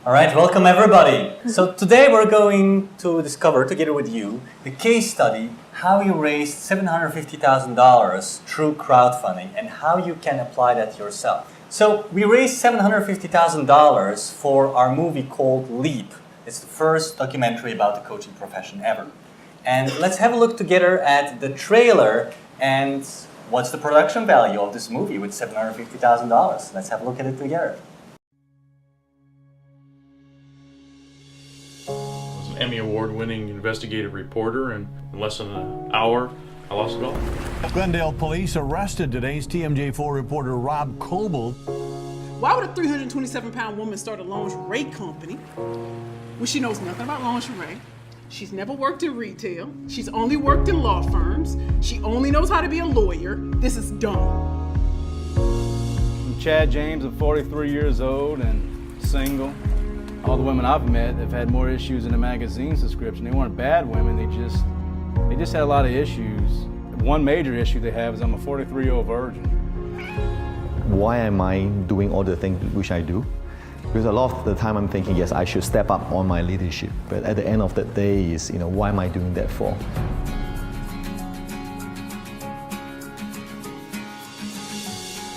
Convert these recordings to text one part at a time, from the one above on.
All right, welcome everybody. So today we're going to discover together with you the case study how you raised $750,000 through crowdfunding and how you can apply that yourself. So we raised $750,000 for our movie called Leap. It's the first documentary about the coaching profession ever. And let's have a look together at the trailer and what's the production value of this movie with $750,000. Let's have a look at it together. Emmy Award-winning investigative reporter, and in less than an hour, I lost it all. Glendale police arrested today's TMJ4 reporter Rob Coble. Why would a 327-pound woman start a lingerie company when she knows nothing about lingerie? She's never worked in retail. She's only worked in law firms. She only knows how to be a lawyer. This is dumb. I'm Chad James. I'm 43 years old and single. All the women I've met have had more issues in a magazine subscription. They weren't bad women, they just had a lot of issues. One major issue they have is I'm a 43-year-old virgin. Why am I doing all the things which I do? Because a lot of the time I'm thinking, yes, I should step up on my leadership. But at the end of the day is, why am I doing that for?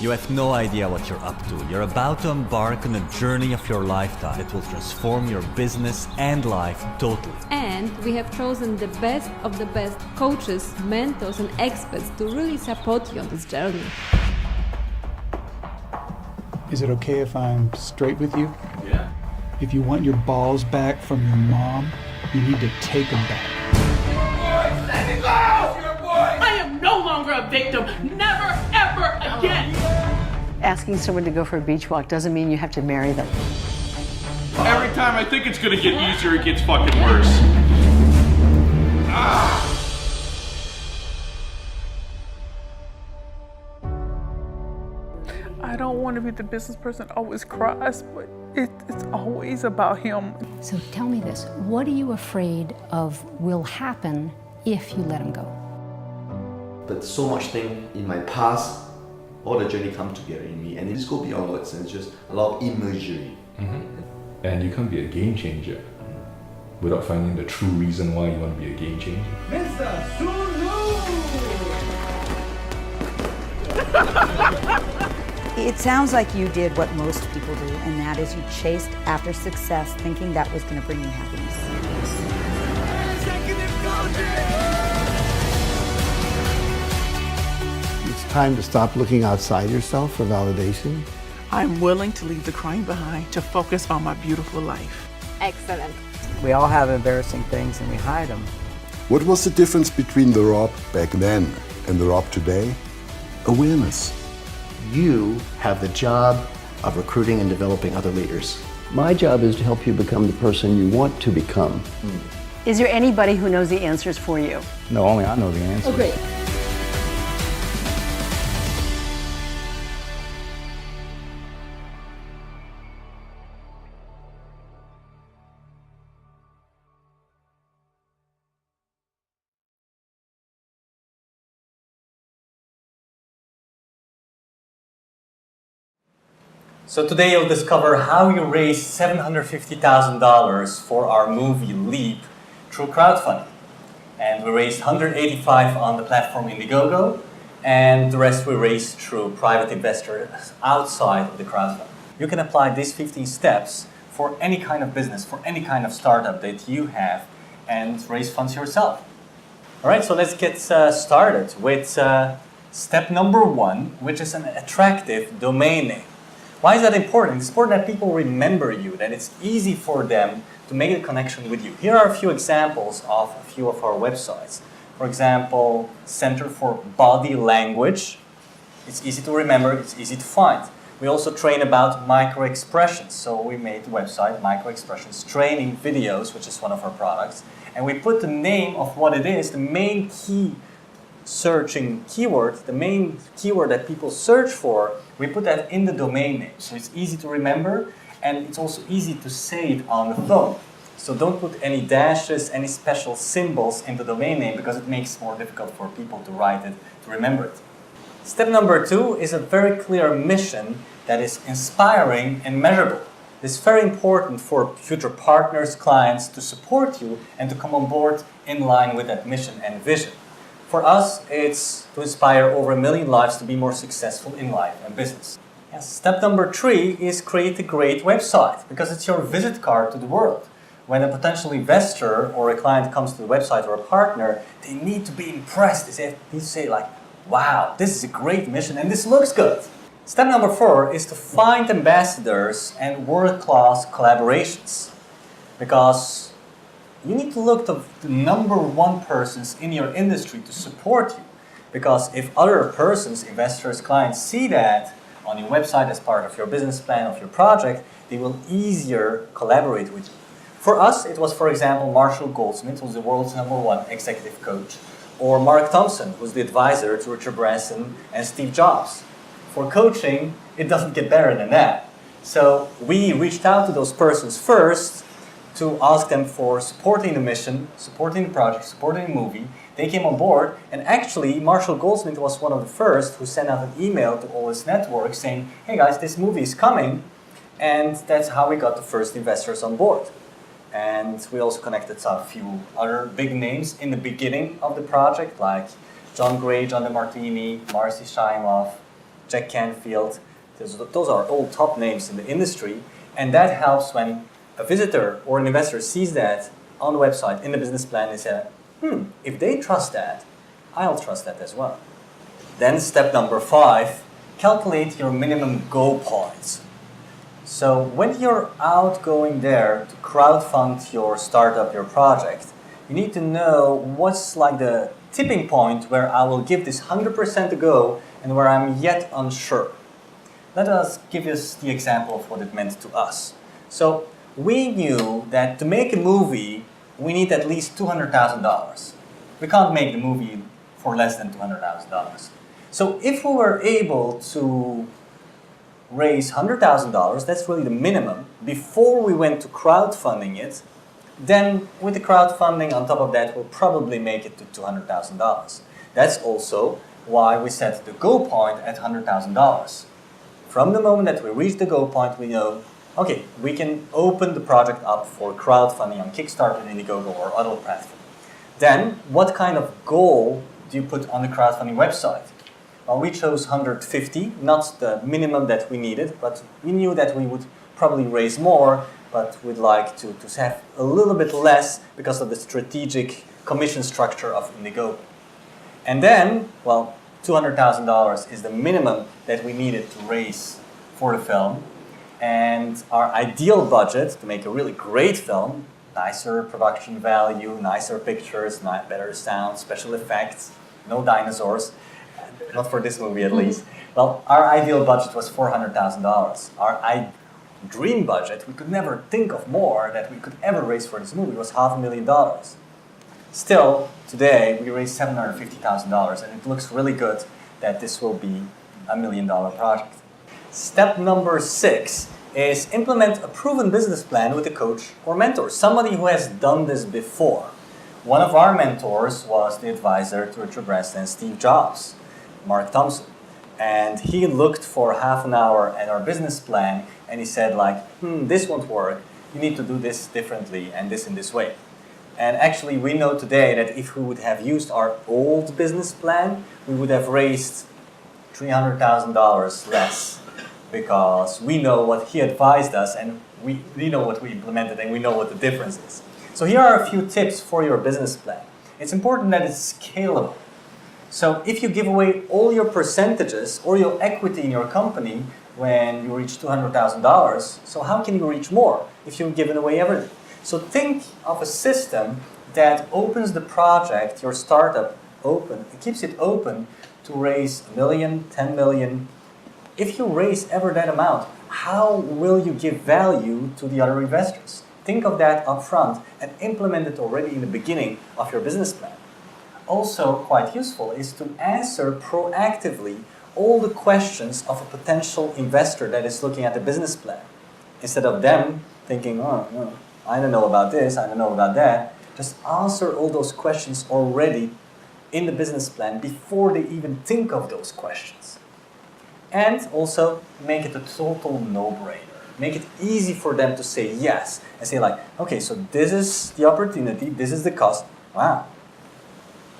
You have no idea what you're up to. You're about to embark on a journey of your lifetime that will transform your business and life totally. And we have chosen the best of the best coaches, mentors, and experts to really support you on this journey. Is it okay if I'm straight with you? Yeah. If you want your balls back from your mom, you need to take them back. I am no longer a victim. Never, ever again. Asking someone to go for a beach walk doesn't mean you have to marry them. Every time I think it's gonna get easier, it gets fucking worse. I don't want to be the business person that always cries, but it's always about him. So tell me this, what are you afraid of will happen if you let him go? But so much thing in my past, all the journey come together in me, and it just go beyond words, and it's just a lot of imagery. And you can't be a game changer without finding the true reason why you want to be a game changer. Mr. Zulu! It sounds like you did what most people do, and that is you chased after success thinking that was going to bring you happiness. It's time to stop looking outside yourself for validation. I'm willing to leave the crying behind to focus on my beautiful life. Excellent. We all have embarrassing things and we hide them. What was the difference between the Rob back then and the Rob today? Awareness. You have the job of recruiting and developing other leaders. My job is to help you become the person you want to become. Is there anybody who knows the answers for you? No, only I know the answer. Oh, great. So today you'll discover how you raised $750,000 for our movie Leap through crowdfunding. And we raised $185 on the platform Indiegogo, and the rest we raised through private investors outside of the crowdfunding. You can apply these 15 steps for any kind of business, for any kind of startup that you have, and raise funds yourself. All right, so let's get started with step number 1, which is an attractive domain name. Why is that important? It's important that people remember you, that it's easy for them to make a connection with you. Here are a few examples of a few of our websites. For example, Center for Body Language. It's easy to remember, it's easy to find. We also train about micro-expressions. So we made the website Micro-Expressions Training Videos, which is one of our products. And we put the name of what it is, the main key searching keyword, the main keyword that people search for, we put that in the domain name. So it's easy to remember, and it's also easy to say it on the phone. So don't put any dashes, any special symbols in the domain name, because it makes it more difficult for people to write it, to remember it. Step number 2 is a very clear mission that is inspiring and measurable. It's very important for future partners, clients to support you and to come on board in line with that mission and vision. For us, it's to inspire over 1 million lives to be more successful in life and business. Yes. Step number 3 is create a great website, because it's your visit card to the world. When a potential investor or a client comes to the website or a partner, they need to be impressed. They need to say like, wow, this is a great mission and this looks good. Step number 4 is to find ambassadors and world-class collaborations, because you need to look to the number 1 persons in your industry to support you. Because if other persons, investors, clients see that on your website as part of your business plan of your project, they will easier collaborate with you. For us, it was, for example, Marshall Goldsmith, who's the world's #1 executive coach, or Mark Thompson, who's the advisor to Richard Branson and Steve Jobs. For coaching, it doesn't get better than that. So we reached out to those persons first to ask them for supporting the mission, supporting the project, supporting the movie. They came on board, and actually Marshall Goldsmith was one of the first who sent out an email to all his network saying, hey guys, this movie is coming, and that's how we got the first investors on board. And we also connected to a few other big names in the beginning of the project, like John Gray, John DeMartini, Marcy Shimoff, Jack Canfield. Those are all top names in the industry, and that helps when a visitor or an investor sees that on the website, in the business plan, they say, if they trust that, I'll trust that as well. Then step number 5, calculate your minimum go points. So when you're out going there to crowdfund your startup, your project, you need to know what's like the tipping point where I will give this 100% a go and where I'm yet unsure. Let us give us the example of what it meant to us. So we knew that to make a movie, we need at least $200,000. We can't make the movie for less than $200,000. So if we were able to raise $100,000, that's really the minimum, before we went to crowdfunding it, then with the crowdfunding on top of that, we'll probably make it to $200,000. That's also why we set the go point at $100,000. From the moment that we reach the go point, we know, okay, we can open the project up for crowdfunding on Kickstarter, Indiegogo, or other platform. Then, what kind of goal do you put on the crowdfunding website? Well, we chose 150, not the minimum that we needed, but we knew that we would probably raise more, but we'd like to have a little bit less because of the strategic commission structure of Indiegogo. And then, well, $200,000 is the minimum that we needed to raise for the film. And our ideal budget to make a really great film, nicer production value, nicer pictures, better sound, special effects, no dinosaurs, not for this movie at least. Well, our ideal budget was $400,000. Our dream budget, we could never think of more that we could ever raise for this movie, was $500,000. Still, today we raised $750,000, and it looks really good that this will be a $1 million project. Step number 6 is implement a proven business plan with a coach or mentor, somebody who has done this before. One of our mentors was the advisor to Richard Branson and Steve Jobs, Mark Thompson. And he looked for half an hour at our business plan and he said like, this won't work. You need to do this differently and this in this way. And actually we know today that if we would have used our old business plan, we would have raised $300,000 less, because we know what he advised us and we know what we implemented and we know what the difference is. So here are a few tips for your business plan. It's important that it's scalable. So if you give away all your percentages or your equity in your company when you reach $200,000, so how can you reach more if you've given away everything? So think of a system that opens the project, your startup, open. It keeps it open to raise $1 million, $10 million. If you raise ever that amount, how will you give value to the other investors? Think of that up front and implement it already in the beginning of your business plan. Also quite useful is to answer proactively all the questions of a potential investor that is looking at the business plan. Instead of them thinking, oh, no, I don't know about this, I don't know about that. Just answer all those questions already in the business plan before they even think of those questions. And also make it a total no-brainer. make it easy for them to say yes and say like, okay, so this is the opportunity, this is the cost. Wow,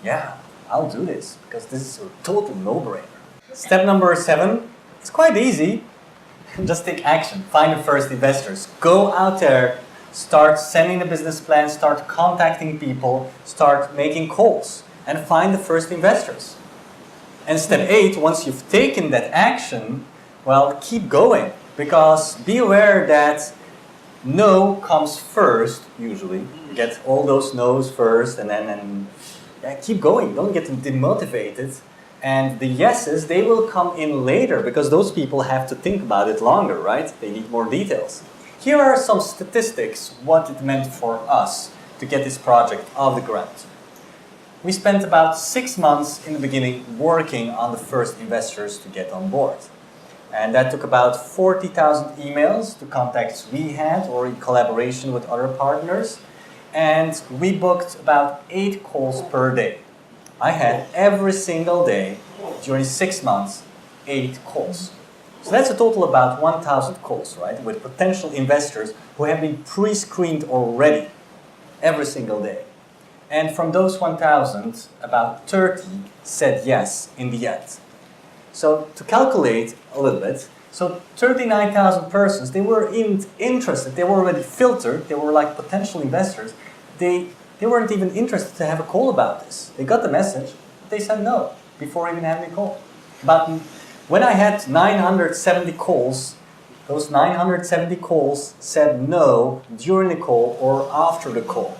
yeah, I'll do this because this is a total no-brainer. Step number 7, it's quite easy. Just take action, find the first investors. Go out there, start sending the business plan, start contacting people, start making calls, and find the first investors. And step 8, once you've taken that action, well, keep going. Because be aware that no comes first, usually. You get all those no's first, and then keep going. Don't get demotivated. And the yeses, they will come in later, because those people have to think about it longer, right? They need more details. Here are some statistics, what it meant for us to get this project off the ground. We spent about 6 months in the beginning working on the first investors to get on board. And that took about 40,000 emails to contacts we had or in collaboration with other partners. And we booked about 8 calls per day. I had every single day during 6 months, 8 calls. So that's a total about 1,000 calls, right? With potential investors who have been pre-screened already every single day. And from those 1,000, about 30 said yes in the end. So to calculate a little bit, so 39,000 persons, they were interested, they were already filtered, they were like potential investors. They weren't even interested to have a call about this. They got the message, but they said no before even having a call. But when I had 970 calls, those 970 calls said no during the call or after the call.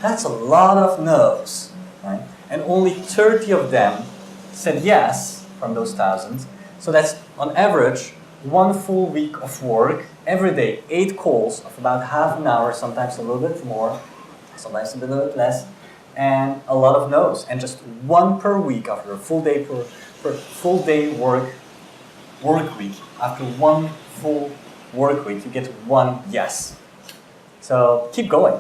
That's a lot of no's, right? And only 30 of them said yes from those 1,000. So that's on average 1 full week of work, every day, 8 calls of about half an hour, sometimes a little bit more, sometimes a little bit less, and a lot of no's. And just 1 per week after a full day per full day work week. After 1 full work week, you get 1 yes. So keep going.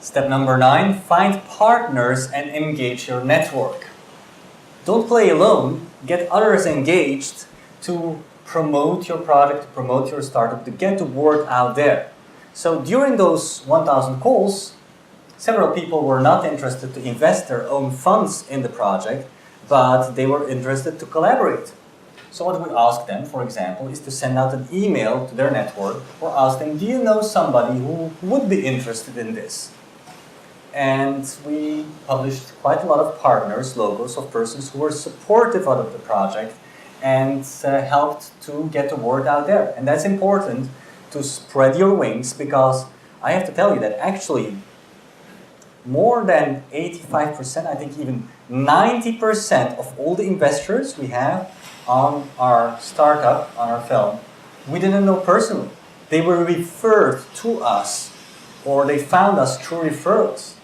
Step number 9, find partners and engage your network. Don't play alone, get others engaged to promote your product, to promote your startup, to get the word out there. So during those 1,000 calls, several people were not interested to invest their own funds in the project, but they were interested to collaborate. So what we asked them, for example, is to send out an email to their network or ask them, do you know somebody who would be interested in this? And we published quite a lot of partners, logos of persons who were supportive of the project and helped to get the word out there. And that's important to spread your wings, because I have to tell you that actually more than 85%, I think even 90% of all the investors we have on our startup, on our film, we didn't know personally. They were referred to us or they found us through referrals.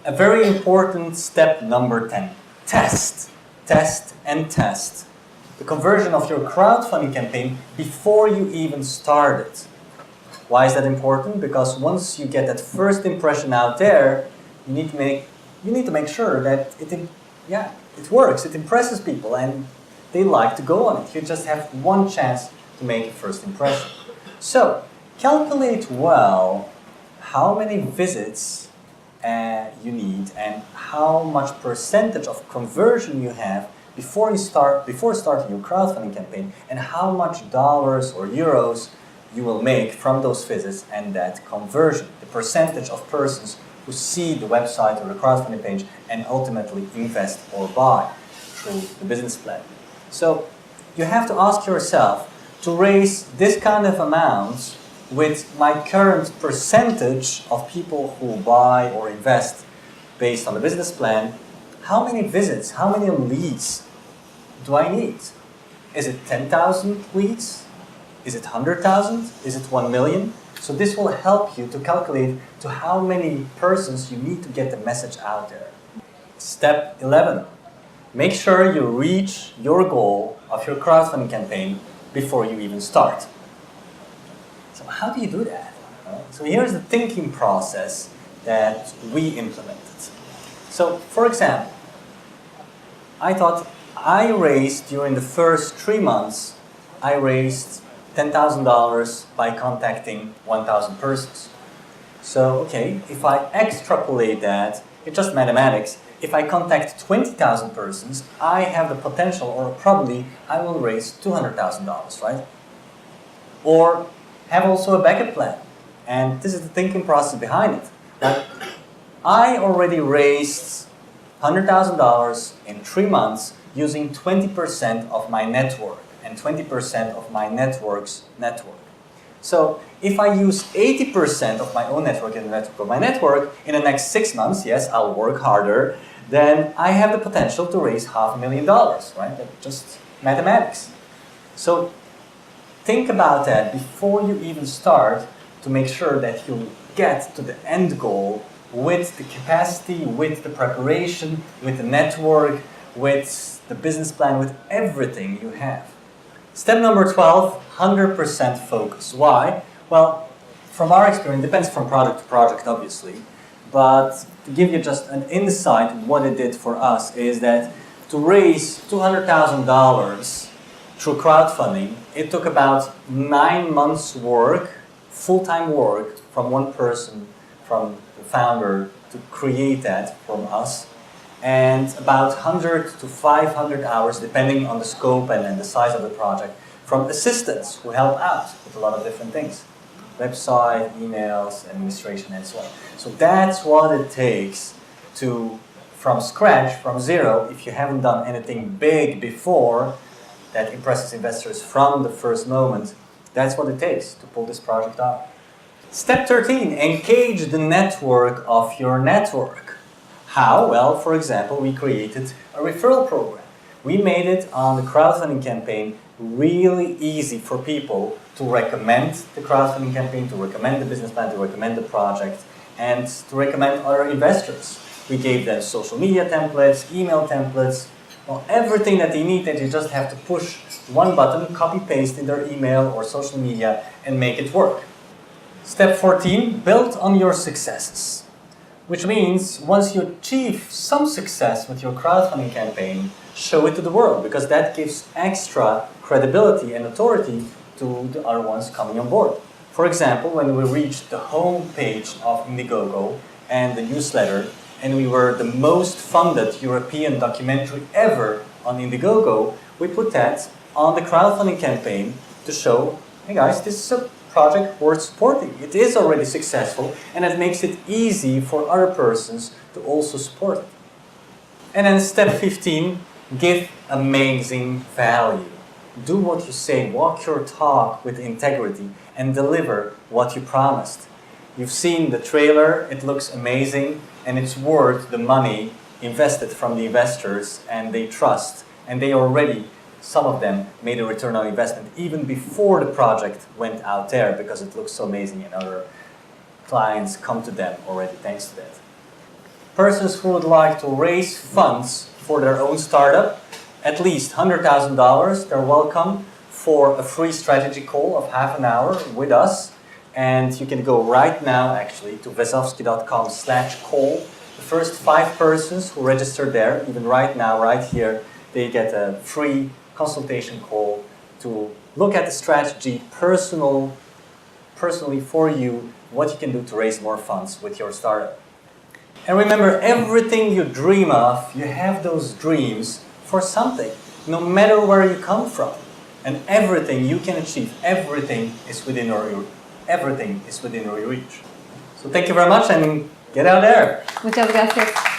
A very important step number 10, test. Test and test. The conversion of your crowdfunding campaign before you even started. Why is that important? Because once you get that first impression out there, you need to make sure that it works, it impresses people, and they like to go on it. You just have 1 chance to make a first impression. So, calculate well how many visits you need and how much percentage of conversion you have before starting your crowdfunding campaign, and how much dollars or euros you will make from those visits and that conversion, the percentage of persons who see the website or the crowdfunding page and ultimately invest or buy through the business plan. So you have to ask yourself, to raise this kind of amounts with my current percentage of people who buy or invest based on the business plan, how many visits, how many leads do I need? Is it 10,000 leads? Is it 100,000? Is it 1 million? So this will help you to calculate to how many persons you need to get the message out there. Step 11. Make sure you reach your goal of your crowdfunding campaign before you even start. So how do you do that? So here's the thinking process that we implemented. So for example, I thought I raised during the first 3 months, I raised $10,000 by contacting 1,000 persons. So, okay, if I extrapolate that, it's just mathematics. If I contact 20,000 persons, I have the potential, or probably, I will raise $200,000, right? Or have also a backup plan. And this is the thinking process behind it. Like, I already raised $100,000 in 3 months using 20% of my network and 20% of my network's network. So if I use 80% of my own network and the network of my network in the next 6 months, yes, I'll work harder, then I have the potential to raise $500,000, right? That's just mathematics. So think about that before you even start to make sure that you get to the end goal with the capacity, with the preparation, with the network, with the business plan, with everything you have. Step number 12, 100% focus. Why? Well, from our experience, it depends from project to project, obviously, but to give you just an insight, what it did for us is that to raise $200,000 through crowdfunding, it took about 9 months work, full-time work from one person, from the founder, to create that from us, and about 100 to 500 hours, depending on the scope and the size of the project, from assistants who help out with a lot of different things. Website, emails, administration, and so on. So that's what it takes to, from scratch, from zero, if you haven't done anything big before that impresses investors from the first moment, that's what it takes to pull this project off. Step 13, engage the network of your network. How? Well, for example, we created a referral program. We made it on the crowdfunding campaign really easy for people to recommend the crowdfunding campaign, to recommend the business plan, to recommend the project, and to recommend other investors. We gave them social media templates, email templates, well, everything that they need, that you just have to push one button, copy-paste in their email or social media, and make it work. Step 14, build on your successes. Which means once you achieve some success with your crowdfunding campaign, show it to the world, because that gives extra credibility and authority to the other ones coming on board. For example, when we reached the home page of Indiegogo and the newsletter, and we were the most funded European documentary ever on Indiegogo, we put that on the crowdfunding campaign to show, hey guys, this is a project worth supporting. It is already successful, and it makes it easy for other persons to also support it. And then step 15, give amazing value. Do what you say, walk your talk with integrity, and deliver what you promised. You've seen the trailer, it looks amazing, and it's worth the money invested from the investors, and they trust, and they already, some of them, made a return on investment even before the project went out there, because it looks so amazing and other clients come to them already thanks to that. Persons who would like to raise funds for their own startup, at least $100,000, they're welcome for a free strategy call of half an hour with us. And you can go right now, actually, to wezowski.com/call. The first 5 persons who register there, even right now, right here, they get a free consultation call to look at the strategy personally for you, what you can do to raise more funds with your startup. And remember, everything you dream of, you have those dreams for something, no matter where you come from. And everything you can achieve, everything is within your reach. So thank you very much, and get out there. Muchas gracias.